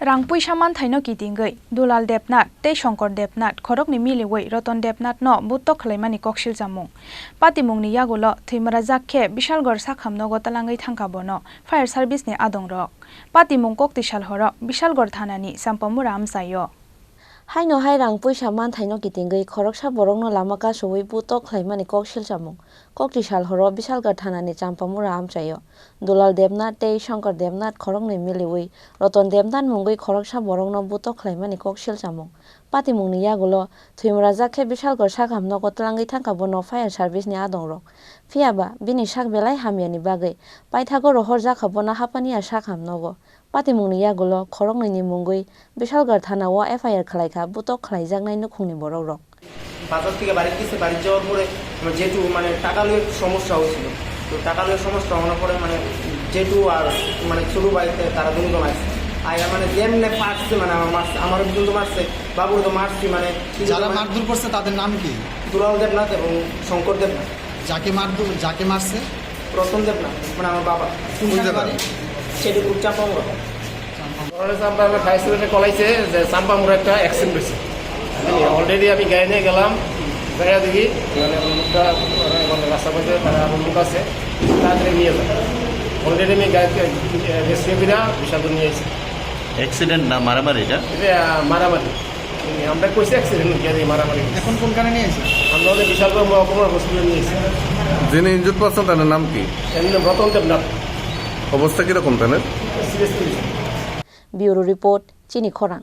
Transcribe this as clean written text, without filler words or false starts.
Rangpui Shaman Thaino Kitingei, Dulal Debnat, Tei Shankar Debnat, Khorokni Miliwei, Roton Debnat no, Butok Khalaimani Kokshil Jamung. Patimungni Yagulo, Thimara Zakhe, Bishalgor Sakham no Gotalangai Thangkabono, Fire Service ni Adong Rok. Patimung Kokti Shalhoro, Bishalgor Thanani, Sampamura Amsayo. Haino hai Rangpui Shaman Thaino Kitingei, Khoroksha Borongno Lamaka Shui Butok Khalaimani Kokshil Jamung. Kokti Shalhoro, Bishalgor Thanani, Sampamura Amsayo. Dulal Debnat, Tei Shankar Debnat, Khorokni Miliwei, Roton Debnat Mungui Khoroksha Borongno Butok Khalaimani Kokshil Jamung. Patimungni Yagulo, Thimara Zakhe Bishalgor Sakham no Gotalangai Thangkabono, Fire Service ni Adong Rok. Fiaba, Bini Shak Belai Hamiani Bagai, Paithago Rohor Zakhabona Hapani Ashakam Nogo. Patimungni Yagulo, Khorokni Mungui, Bishalgor Thanawa FIR Khalaika, Butok Khalaijaknai Nukhungni Borok Rok. বাজার থেকে বাড়ি গেছে বাড়ি যাওয়ার পরে যেটু মানে টাকা লইয়ে সমস্যা হয়েছিল তো টাকা লইয়ে সমস্যা হওয়ার পরে মানে যেটু আর মানে ছোট বাড়িতে তারা দুটো মারছে আর মানে যেমনে পারছে মানে আমার দুটো মারছে বাবুর তো মারছি মানে যারা মারধর করছে তাদের নাম কি? দুলাল দেবনাথ এবং শঙ্কর দেবনাথ। যাকে মারছে রতন দেবনাথ মানে আমার বাবা। সেটি চাপামুড়া চাম্পামুড়া ফায়ার সার্ভিসে কলাইছে যে চাম্পামুড়া একটা অ্যাক্সিডেন্ট হয়েছে। অলরেডি আমি গাড়ি নিয়ে গেলাম, গাড়িটা দেখি মানে রাস্তার মধ্যে তারা মুখ আছে, তাড়াতাড়ি নিয়ে যাবে। অলরেডি আমি গাড়িতে রেস্কিউ করে বিশালপুর নিয়ে এসেছি। অ্যাক্সিডেন্ট না মারামারি? এটা মারামারি আমরা কইছি অ্যাক্সিডেন্ট গাড়ি মারামারি। এখন কোনখানে নিয়ে এসেছে? আমরা ওদের বিশালপুর মহকুমার হসপিটালে নিয়ে এসেছি। যিনি ইনজুর পাচ্ছেন তার নাম কি? রতন দেবনাথ। অবস্থা কিরকম তাদের? সিরিয়াসলি। ব্যুরো রিপোর্ট, চিনি খরাং।